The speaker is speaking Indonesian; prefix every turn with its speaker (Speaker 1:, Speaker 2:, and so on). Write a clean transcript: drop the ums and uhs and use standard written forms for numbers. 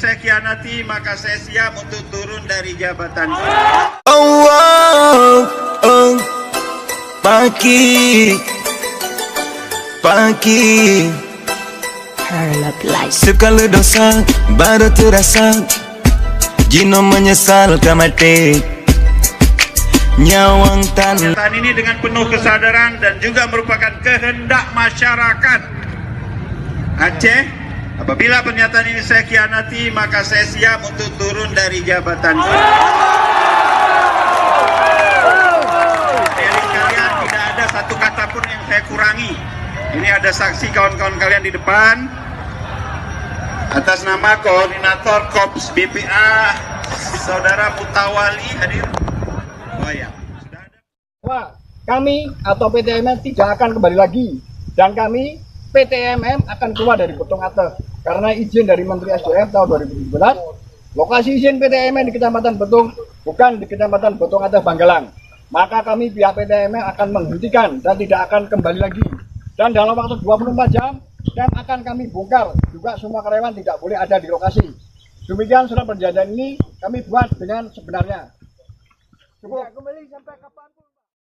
Speaker 1: saya khianati, maka saya siap untuk turun dari jabatan.
Speaker 2: Pagi sekali dosa baru terasa, Gino menyesal kamati nyawang tan.
Speaker 1: Pernyataan ini dengan penuh kesadaran dan juga merupakan kehendak masyarakat Aceh. Apabila pernyataan ini saya khianati, maka saya siap untuk turun dari jabatan. Dari kalian tidak ada satu kata pun yang saya kurangi. Ini ada saksi kawan-kawan kalian di depan. Atas nama Koordinator Korps BPA, Saudara Mutawali hadir. Oh ya.
Speaker 3: Wah, kami atau PTMM tidak akan kembali lagi, dan kami PTMM akan keluar dari Betung Ateh karena izin dari Menteri SDM tahun 2017. Lokasi izin PTMM di Kecamatan Betung, bukan di Kecamatan Betung Ateh Banggalang. Maka kami pihak PTMM akan menghentikan dan tidak akan kembali lagi. Dan dalam waktu 24 jam dan akan kami bongkar juga semua karyawan tidak boleh ada di lokasi. Demikian surat perjanjian ini kami buat dengan sebenarnya. Cukup. Kembali sampai kapan?